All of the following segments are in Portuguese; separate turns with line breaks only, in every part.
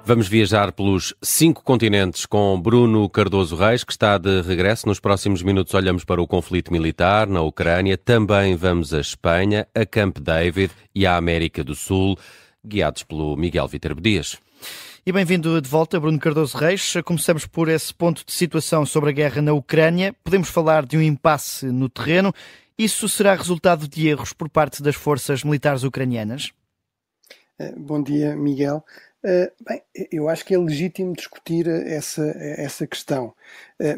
Vamos viajar pelos 5 continentes com Bruno Cardoso Reis, que está de regresso. Nos próximos minutos olhamos para o conflito militar na Ucrânia. Também vamos a Espanha, a Camp David e à América do Sul, guiados pelo Miguel Viterbo Dias.
E bem-vindo de volta, Bruno Cardoso Reis. Começamos por esse ponto de situação sobre a guerra na Ucrânia. Podemos falar de um impasse no terreno. Isso será resultado de erros por parte das forças militares ucranianas?
Bom dia, Miguel. Bem, eu acho que é legítimo discutir essa questão,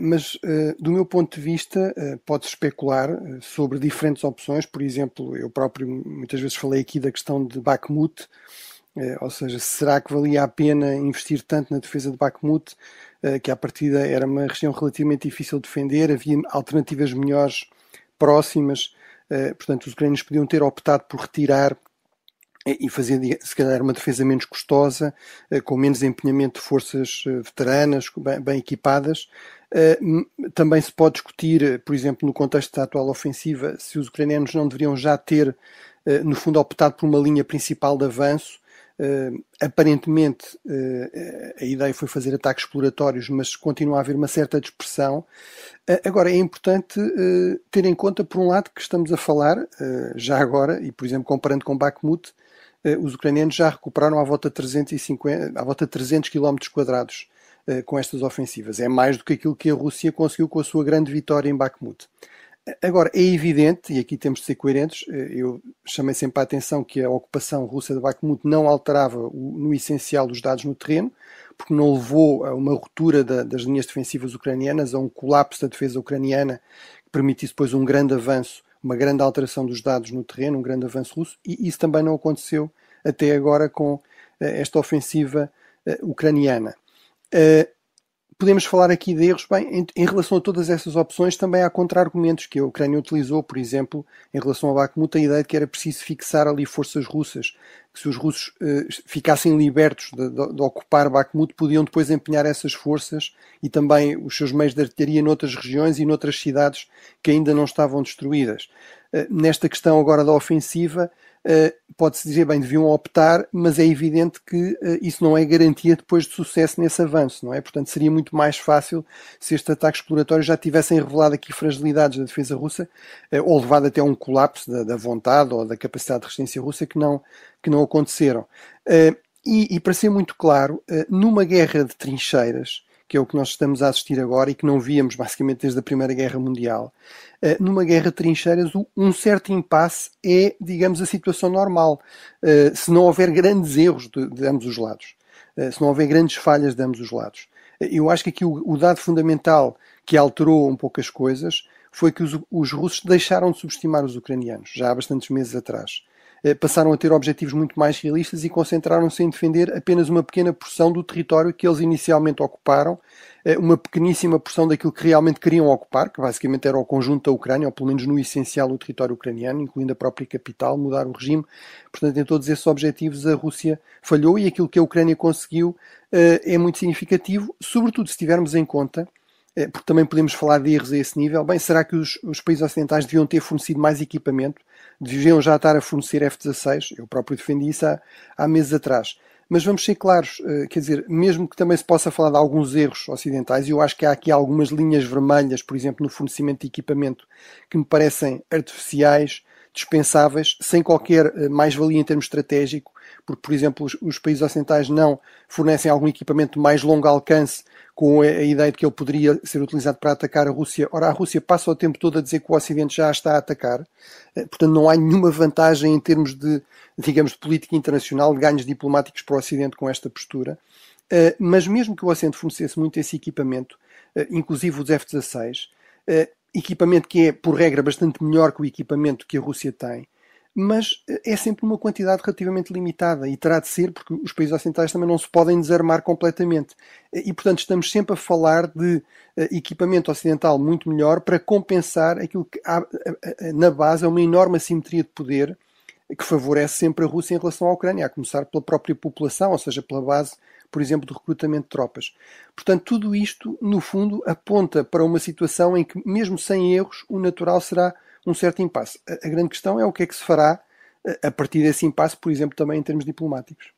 mas do meu ponto de vista pode-se especular sobre diferentes opções. Por exemplo, eu próprio muitas vezes falei aqui da questão de Bakhmut, ou seja, será que valia a pena investir tanto na defesa de Bakhmut, que à partida era uma região relativamente difícil de defender, havia alternativas melhores próximas, portanto os ucranianos podiam ter optado por retirar e fazer, se calhar, uma defesa menos custosa, com menos empenhamento de forças veteranas, bem equipadas. Também se pode discutir, por exemplo, no contexto da atual ofensiva, se os ucranianos não deveriam já ter, no fundo, optado por uma linha principal de avanço. Aparentemente, a ideia foi fazer ataques exploratórios, mas continua a haver uma certa dispersão. Agora, é importante ter em conta, por um lado, que estamos a falar, já agora, e por exemplo, comparando com Bakhmut, os ucranianos já recuperaram à volta de 300 km quadrados com estas ofensivas. É mais do que aquilo que a Rússia conseguiu com a sua grande vitória em Bakhmut. Agora, é evidente, e aqui temos de ser coerentes, eu chamei sempre a atenção que a ocupação russa de Bakhmut não alterava no essencial os dados no terreno, porque não levou a uma ruptura das linhas defensivas ucranianas, a um colapso da defesa ucraniana, que permitisse depois um grande avanço, uma grande alteração dos dados no terreno, um grande avanço russo, e isso também não aconteceu até agora com esta ofensiva ucraniana. Podemos falar aqui de erros. Bem, em relação a todas essas opções, também há contra-argumentos que a Ucrânia utilizou, por exemplo, em relação a Bakhmut, a ideia de que era preciso fixar ali forças russas, que se os russos ficassem libertos de ocupar Bakhmut, podiam depois empenhar essas forças e também os seus meios de artilharia noutras regiões e noutras cidades que ainda não estavam destruídas. Nesta questão agora da ofensiva, pode-se dizer, bem, deviam optar, mas é evidente que isso não é garantia depois de sucesso nesse avanço, não é? Portanto, seria muito mais fácil se estes ataques exploratórios já tivessem revelado aqui fragilidades da defesa russa, ou levado até a um colapso da vontade ou da capacidade de resistência russa que não aconteceram. E para ser muito claro, numa guerra de trincheiras, que é o que nós estamos a assistir agora e que não víamos basicamente desde a Primeira Guerra Mundial, numa guerra de trincheiras um certo impasse é, digamos, a situação normal, se não houver grandes erros de ambos os lados, se não houver grandes falhas de ambos os lados. Eu acho que aqui o dado fundamental que alterou um pouco as coisas foi que os russos deixaram de subestimar os ucranianos, já há bastantes meses atrás. Passaram a ter objetivos muito mais realistas e concentraram-se em defender apenas uma pequena porção do território que eles inicialmente ocuparam, uma pequeníssima porção daquilo que realmente queriam ocupar, que basicamente era o conjunto da Ucrânia, ou pelo menos no essencial o território ucraniano, incluindo a própria capital, mudar o regime. Portanto, em todos esses objetivos a Rússia falhou e aquilo que a Ucrânia conseguiu é muito significativo, sobretudo se tivermos em conta, porque também podemos falar de erros a esse nível. Bem, será que os países ocidentais deviam ter fornecido mais equipamento? Deviam já estar a fornecer F-16? Eu próprio defendi isso há meses atrás. Mas vamos ser claros, quer dizer, mesmo que também se possa falar de alguns erros ocidentais, e eu acho que há aqui algumas linhas vermelhas, por exemplo, no fornecimento de equipamento, que me parecem artificiais, dispensáveis, sem qualquer mais-valia em termos estratégico, porque, por exemplo, os países ocidentais não fornecem algum equipamento de mais longo alcance com a ideia de que ele poderia ser utilizado para atacar a Rússia. Ora, a Rússia passa o tempo todo a dizer que o Ocidente já a está a atacar, portanto não há nenhuma vantagem em termos de, digamos, de política internacional, de ganhos diplomáticos para o Ocidente com esta postura. Mas mesmo que o Ocidente fornecesse muito esse equipamento, inclusive os F-16, equipamento que é, por regra, bastante melhor que o equipamento que a Rússia tem, mas é sempre uma quantidade relativamente limitada e terá de ser porque os países ocidentais também não se podem desarmar completamente. E, portanto, estamos sempre a falar de equipamento ocidental muito melhor para compensar aquilo que há na base, é uma enorme assimetria de poder que favorece sempre a Rússia em relação à Ucrânia, a começar pela própria população, ou seja, pela base, por exemplo, do recrutamento de tropas. Portanto, tudo isto, no fundo, aponta para uma situação em que, mesmo sem erros, o natural será um certo impasse. A grande questão é o que é que se fará a partir desse impasse, por exemplo, também em termos diplomáticos.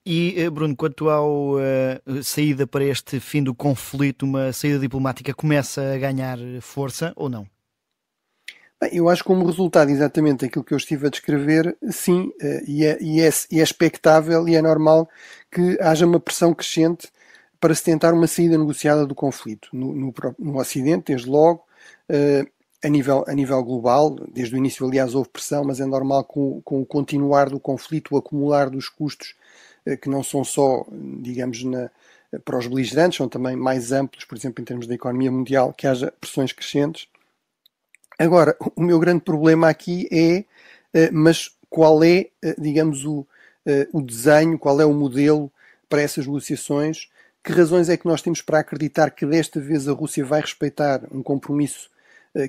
E, Bruno, quanto à saída para este fim do conflito, uma saída diplomática começa a ganhar força ou não?
Bem, eu acho que como resultado exatamente daquilo que eu estive a descrever, sim, e é expectável e é normal que haja uma pressão crescente para se tentar uma saída negociada do conflito. No Ocidente, desde logo, a nível global, desde o início, aliás, houve pressão, mas é normal com o continuar do conflito, o acumular dos custos, que não são só, digamos, para os beligerantes, são também mais amplos, por exemplo, em termos da economia mundial, que haja pressões crescentes. Agora, o meu grande problema aqui mas qual é, digamos, o desenho, qual é o modelo para essas negociações? Que razões é que nós temos para acreditar que desta vez a Rússia vai respeitar um compromisso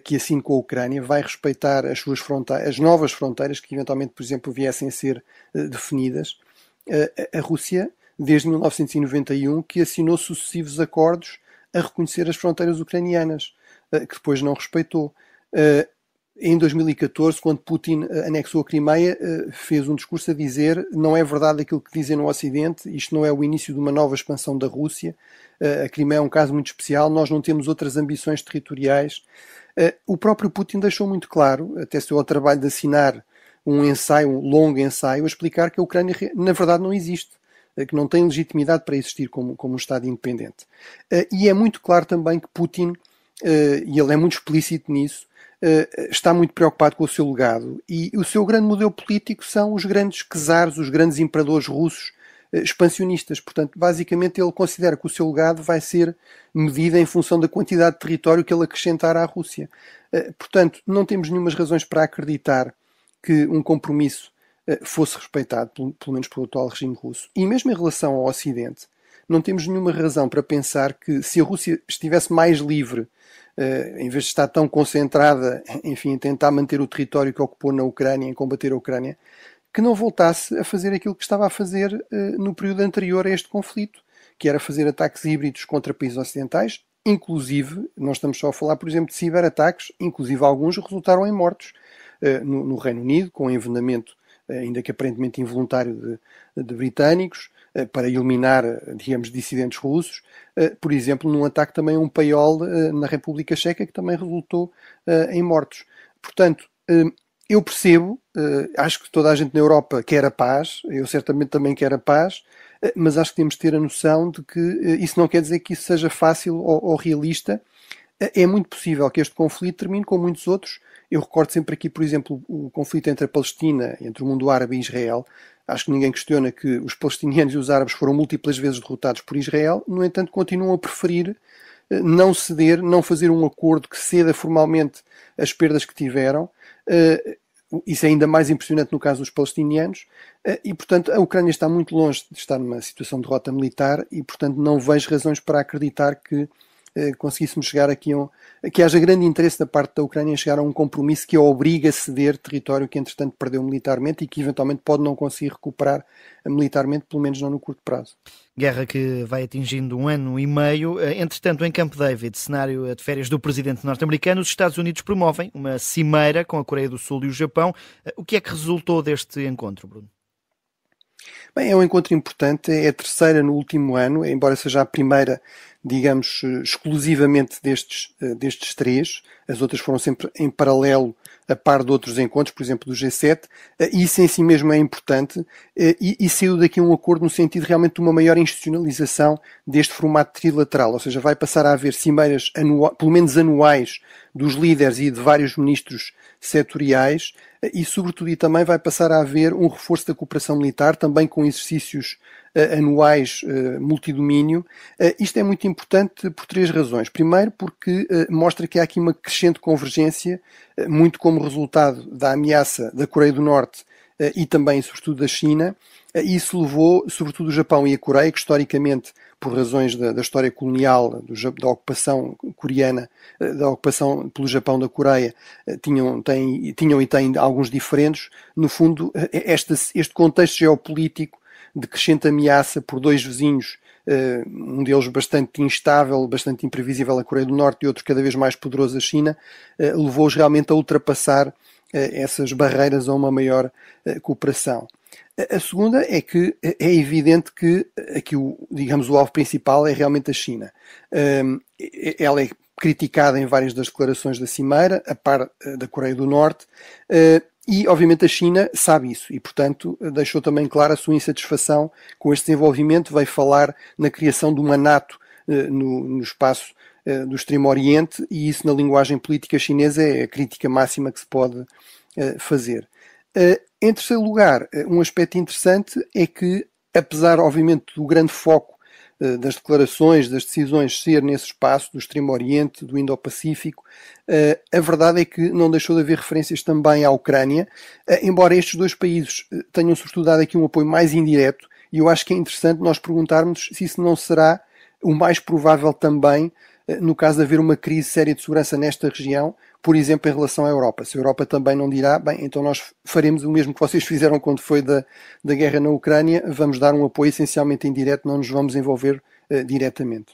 que assine com a Ucrânia, vai respeitar as suas fronteiras, as novas fronteiras que eventualmente, por exemplo, viessem a ser definidas? A Rússia, desde 1991, que assinou sucessivos acordos a reconhecer as fronteiras ucranianas, que depois não respeitou. Em 2014, quando Putin anexou a Crimeia, fez um discurso a dizer: não é verdade aquilo que dizem no Ocidente, isto não é o início de uma nova expansão da Rússia, a Crimeia é um caso muito especial, nós não temos outras ambições territoriais. O próprio Putin deixou muito claro, até se deu ao trabalho de assinar um ensaio, um longo ensaio, a explicar que a Ucrânia na verdade não existe, que não tem legitimidade para existir como um Estado independente. E é muito claro também que Putin, e ele é muito explícito nisso, está muito preocupado com o seu legado, e o seu grande modelo político são os grandes czares, os grandes imperadores russos expansionistas. Portanto, basicamente ele considera que o seu legado vai ser medido em função da quantidade de território que ele acrescentar à Rússia. Portanto, não temos nenhumas razões para acreditar que um compromisso fosse respeitado, pelo menos pelo atual regime russo. E mesmo em relação ao Ocidente, não temos nenhuma razão para pensar que se a Rússia estivesse mais livre, em vez de estar tão concentrada, enfim, em tentar manter o território que ocupou na Ucrânia, em combater a Ucrânia, que não voltasse a fazer aquilo que estava a fazer no período anterior a este conflito, que era fazer ataques híbridos contra países ocidentais, inclusive, nós estamos só a falar, por exemplo, de ciberataques, inclusive alguns resultaram em mortos no Reino Unido, com envenenamento, ainda que aparentemente involuntário, de britânicos, para eliminar, digamos, dissidentes russos, por exemplo, num ataque também a um paiol na República Checa, que também resultou em mortos. Portanto, eu percebo, acho que toda a gente na Europa quer a paz, eu certamente também quero a paz, mas acho que temos de ter a noção de que isso não quer dizer que isso seja fácil ou realista. É muito possível que este conflito termine com muitos outros. Eu recordo sempre aqui, por exemplo, o conflito entre a Palestina, entre o mundo árabe e Israel. Acho que ninguém questiona que os palestinianos e os árabes foram múltiplas vezes derrotados por Israel, no entanto continuam a preferir não ceder, não fazer um acordo que ceda formalmente as perdas que tiveram. Isso é ainda mais impressionante no caso dos palestinianos, e portanto a Ucrânia está muito longe de estar numa situação de derrota militar e portanto não vejo razões para acreditar que conseguíssemos chegar aqui que haja grande interesse da parte da Ucrânia em chegar a um compromisso que a obriga a ceder território que entretanto perdeu militarmente e que eventualmente pode não conseguir recuperar militarmente, pelo menos não no curto prazo.
Guerra que vai atingindo 1 ano e meio. Entretanto, em Camp David, cenário de férias do presidente norte-americano, os Estados Unidos promovem uma cimeira com a Coreia do Sul e o Japão. O que é que resultou deste encontro, Bruno?
Bem, é um encontro importante, é a terceira no último ano, embora seja a primeira, digamos, exclusivamente destes três. As outras foram sempre em paralelo, a par de outros encontros, por exemplo, do G7. Isso em si mesmo é importante e saiu daqui um acordo no sentido realmente de uma maior institucionalização deste formato trilateral, ou seja, vai passar a haver cimeiras pelo menos anuais dos líderes e de vários ministros setoriais e, sobretudo, e também vai passar a haver um reforço da cooperação militar, também com exercícios anuais multidomínio. Isto é muito importante por 3 razões. Primeiro, porque mostra que há aqui uma crescente convergência, muito como resultado da ameaça da Coreia do Norte e também, sobretudo, da China. Isso levou, sobretudo, o Japão e a Coreia, que historicamente, por razões da história colonial, da ocupação coreana, da ocupação pelo Japão da Coreia, tinham e têm alguns diferentes. No fundo, este contexto geopolítico de crescente ameaça por 2 vizinhos, um deles bastante instável, bastante imprevisível, a Coreia do Norte, e outro cada vez mais poderoso, a China, levou-os realmente a ultrapassar essas barreiras a uma maior cooperação. A segunda é que é evidente que aqui digamos, o alvo principal é realmente a China. Ela é criticada em várias das declarações da Cimeira, a par da Coreia do Norte, e obviamente a China sabe isso e, portanto, deixou também clara a sua insatisfação com este desenvolvimento, veio falar na criação de uma NATO no espaço do Extremo Oriente, e isso na linguagem política chinesa é a crítica máxima que se pode fazer. Em terceiro lugar, um aspecto interessante é que, apesar obviamente do grande foco das declarações, das decisões ser nesse espaço do Extremo Oriente, do Indo-Pacífico, a verdade é que não deixou de haver referências também à Ucrânia, embora estes dois países tenham sobretudo dado aqui um apoio mais indireto, e eu acho que é interessante nós perguntarmos se isso não será o mais provável também no caso de haver uma crise séria de segurança nesta região, por exemplo, em relação à Europa. Se a Europa também não dirá, bem, então nós faremos o mesmo que vocês fizeram quando foi da guerra na Ucrânia, vamos dar um apoio essencialmente indireto, não nos vamos envolver diretamente.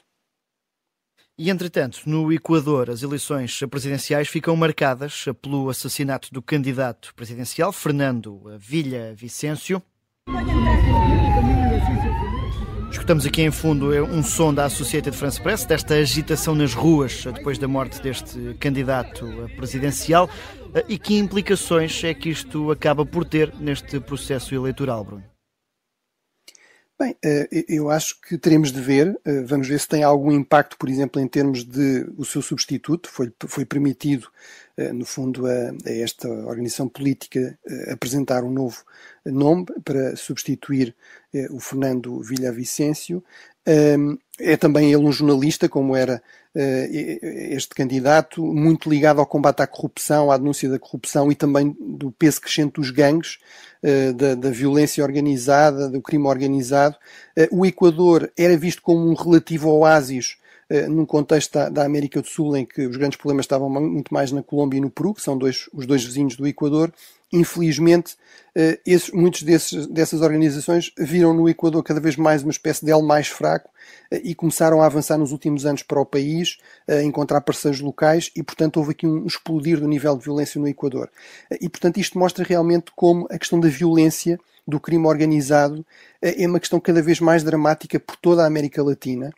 E, entretanto, no Equador, as eleições presidenciais ficam marcadas pelo assassinato do candidato presidencial, Fernando Villavicencio. Escutamos aqui em fundo um som da Associated France Press, desta agitação nas ruas depois da morte deste candidato presidencial. E que implicações é que isto acaba por ter neste processo eleitoral, Bruno?
Bem, eu acho que teremos de ver, vamos ver se tem algum impacto, por exemplo, em termos de o seu substituto. Foi permitido, no fundo, a esta organização política apresentar um novo nome para substituir o Fernando Villavicencio. É também ele um jornalista, como era este candidato, muito ligado ao combate à corrupção, à denúncia da corrupção e também do peso crescente dos gangues, da violência organizada, do crime organizado. O Equador era visto como um relativo oásis num contexto da América do Sul, em que os grandes problemas estavam muito mais na Colômbia e no Peru, que são os dois vizinhos do Equador. Infelizmente, muitos dessas organizações viram no Equador cada vez mais uma espécie de elo mais fraco e começaram a avançar nos últimos anos para o país, a encontrar parceiros locais e, portanto, houve aqui um explodir do nível de violência no Equador. E, portanto, isto mostra realmente como a questão da violência, do crime organizado, é uma questão cada vez mais dramática por toda a América Latina.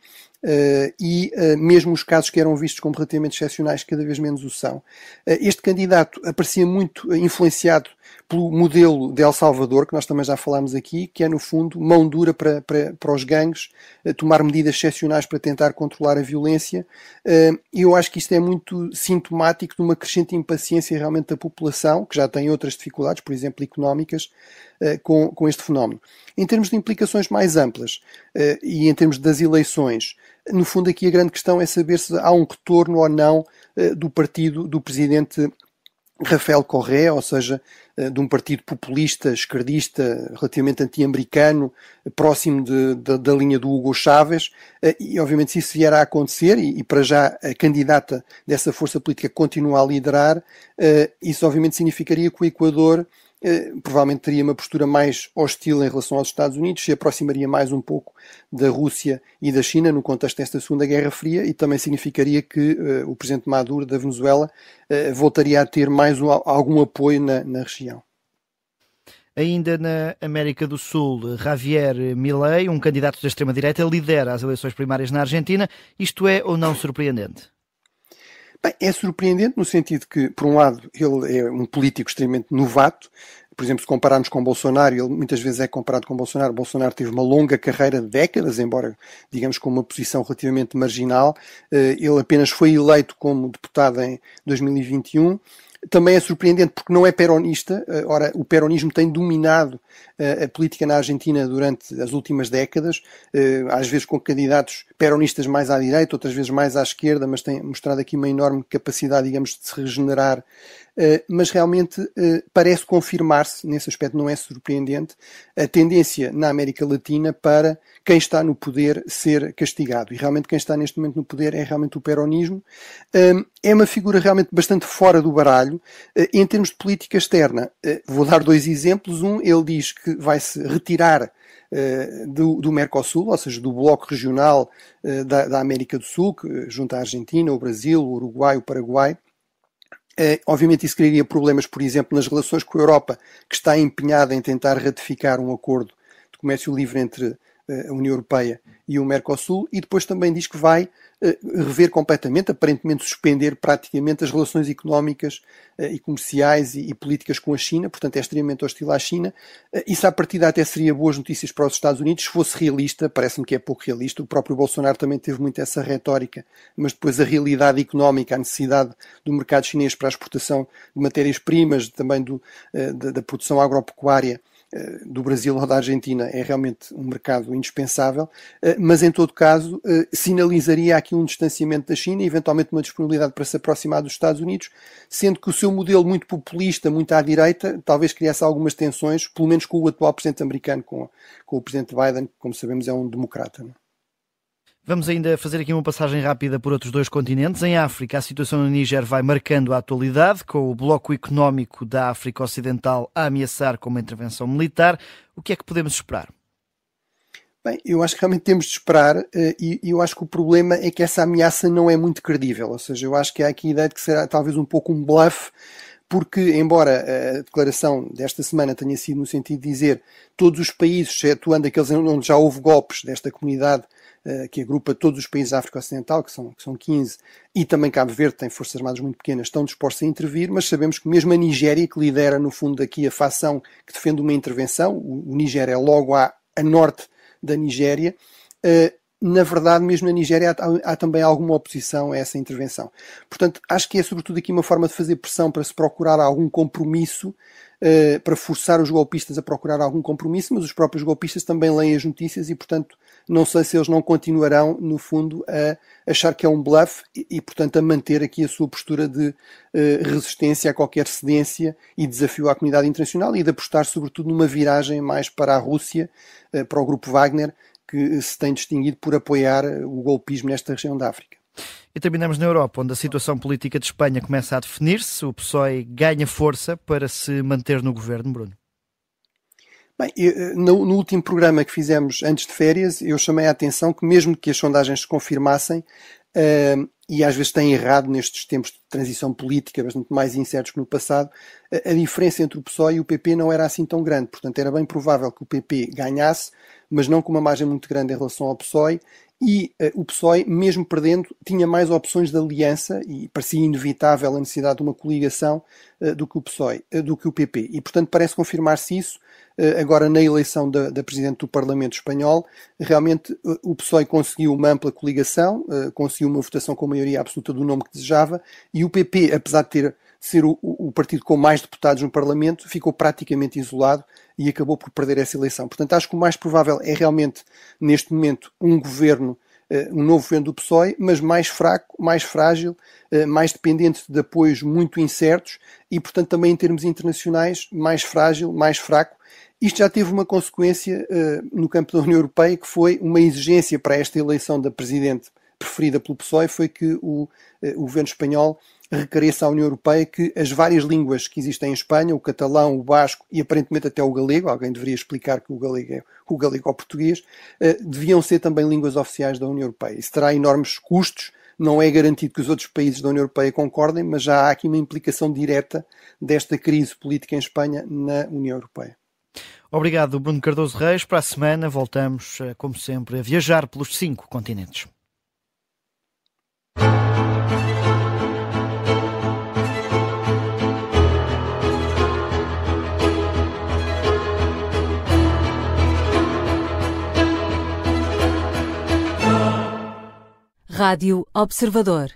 E mesmo os casos que eram vistos como relativamente excepcionais cada vez menos o são. Este candidato aparecia muito influenciado pelo modelo de El Salvador, que nós também já falámos aqui, que é no fundo mão dura para os gangues, tomar medidas excepcionais para tentar controlar a violência, e eu acho que isto é muito sintomático de uma crescente impaciência realmente da população, que já tem outras dificuldades, por exemplo económicas, com este fenómeno. Em termos de implicações mais amplas e em termos das eleições, no fundo aqui a grande questão é saber se há um retorno ou não do partido do presidente Rafael Correa, ou seja, de um partido populista, esquerdista, relativamente anti-americano, próximo da linha do Hugo Chávez, e obviamente se isso vier a acontecer, e para já a candidata dessa força política continua a liderar, isso obviamente significaria que o Equador provavelmente teria uma postura mais hostil em relação aos Estados Unidos, se aproximaria mais um pouco da Rússia e da China no contexto desta Segunda Guerra Fria, e também significaria que o presidente Maduro da Venezuela voltaria a ter mais algum apoio na região.
Ainda na América do Sul, Javier Milei, um candidato da extrema-direita, lidera as eleições primárias na Argentina. Isto é ou não surpreendente?
Bem, é surpreendente no sentido que, por um lado, ele é um político extremamente novato. Por exemplo, se compararmos com Bolsonaro, ele muitas vezes é comparado com Bolsonaro. Bolsonaro teve uma longa carreira de décadas, embora, digamos, com uma posição relativamente marginal. Ele apenas foi eleito como deputado em 2021. Também é surpreendente porque não é peronista. Ora, o peronismo tem dominado a política na Argentina durante as últimas décadas, às vezes com candidatos peronistas mais à direita, outras vezes mais à esquerda, mas tem mostrado aqui uma enorme capacidade, digamos, de se regenerar. Mas realmente parece confirmar-se, nesse aspecto não é surpreendente, a tendência na América Latina para quem está no poder ser castigado. E realmente quem está neste momento no poder é realmente o peronismo. É uma figura realmente bastante fora do baralho. Em termos de política externa, vou dar dois exemplos. Ele diz que vai se retirar do Mercosul, ou seja, do bloco regional da América do Sul, que junta a Argentina, o Brasil, o Uruguai, o Paraguai. Obviamente isso criaria problemas, por exemplo, nas relações com a Europa, que está empenhada em tentar ratificar um acordo de comércio livre entre a União Europeia e o Mercosul, e depois também diz que vai rever completamente, aparentemente suspender praticamente as relações económicas e comerciais e políticas com a China, portanto é extremamente hostil à China. Isso à partida até seria boas notícias para os Estados Unidos, se fosse realista, parece-me que é pouco realista. O próprio Bolsonaro também teve muito essa retórica, mas depois a realidade económica, a necessidade do mercado chinês para a exportação de matérias-primas, também da produção agropecuária, do Brasil ou da Argentina, é realmente um mercado indispensável, mas em todo caso sinalizaria aqui um distanciamento da China e eventualmente uma disponibilidade para se aproximar dos Estados Unidos, sendo que o seu modelo muito populista, muito à direita, talvez criasse algumas tensões, pelo menos com o atual presidente americano, com o presidente Biden, que, como sabemos, é um democrata, não é?
Vamos ainda fazer aqui uma passagem rápida por outros 2 continentes. Em África, a situação no Níger vai marcando a atualidade, com o bloco económico da África Ocidental a ameaçar com uma intervenção militar. O que é que podemos esperar?
Bem, eu acho que realmente temos de esperar e eu acho que o problema é que essa ameaça não é muito credível. Ou seja, eu acho que há aqui a ideia de que será talvez um pouco um bluff, porque, embora a declaração desta semana tenha sido no sentido de dizer todos os países, excetuando aqueles onde já houve golpes desta comunidade, que agrupa todos os países da África Ocidental, que são 15, e também Cabo Verde, tem forças armadas muito pequenas, estão dispostos a intervir, mas sabemos que mesmo a Nigéria, que lidera no fundo aqui a facção que defende uma intervenção, o Níger é logo a norte da Nigéria, na verdade, mesmo na Nigéria há também alguma oposição a essa intervenção. Portanto, acho que é sobretudo aqui uma forma de fazer pressão para se procurar algum compromisso, para forçar os golpistas a procurar algum compromisso, mas os próprios golpistas também leem as notícias e, portanto, não sei se eles não continuarão, no fundo, a achar que é um bluff e, portanto, a manter aqui a sua postura de resistência a qualquer cedência e desafio à comunidade internacional e de apostar, sobretudo, numa viragem mais para a Rússia, para o grupo Wagner, que se tem distinguido por apoiar o golpismo nesta região da África.
E terminamos na Europa, onde a situação política de Espanha começa a definir-se. O PSOE ganha força para se manter no governo, Bruno.
Bem, no último programa que fizemos antes de férias, eu chamei a atenção que mesmo que as sondagens se confirmassem, e às vezes têm errado nestes tempos de transição política bastante mais incertos que no passado, a diferença entre o PSOE e o PP não era assim tão grande. Portanto, era bem provável que o PP ganhasse, mas não com uma margem muito grande em relação ao PSOE, e o PSOE, mesmo perdendo, tinha mais opções de aliança e parecia inevitável a necessidade de uma coligação do que o PSOE, do que o PP. E, portanto, parece confirmar-se isso agora na eleição da Presidente do Parlamento Espanhol. Realmente o PSOE conseguiu uma ampla coligação, conseguiu uma votação com maioria absoluta do nome que desejava, e o PP, apesar de ser o partido com mais deputados no Parlamento, ficou praticamente isolado e acabou por perder essa eleição. Portanto, acho que o mais provável é realmente, neste momento, um novo governo do PSOE, mas mais fraco, mais frágil, mais dependente de apoios muito incertos e, portanto, também em termos internacionais, mais frágil, mais fraco. Isto já teve uma consequência no campo da União Europeia, que foi uma exigência para esta eleição da Presidente preferida pelo PSOE, foi que o governo espanhol requeresse à União Europeia que as várias línguas que existem em Espanha, o catalão, o basco e aparentemente até o galego, alguém deveria explicar que o galego é o galego ao português, deviam ser também línguas oficiais da União Europeia. Isso terá enormes custos, não é garantido que os outros países da União Europeia concordem, mas já há aqui uma implicação direta desta crise política em Espanha na União Europeia.
Obrigado, Bruno Cardoso Reis. Para a semana voltamos, como sempre, a viajar pelos 5 continentes.
Rádio Observador.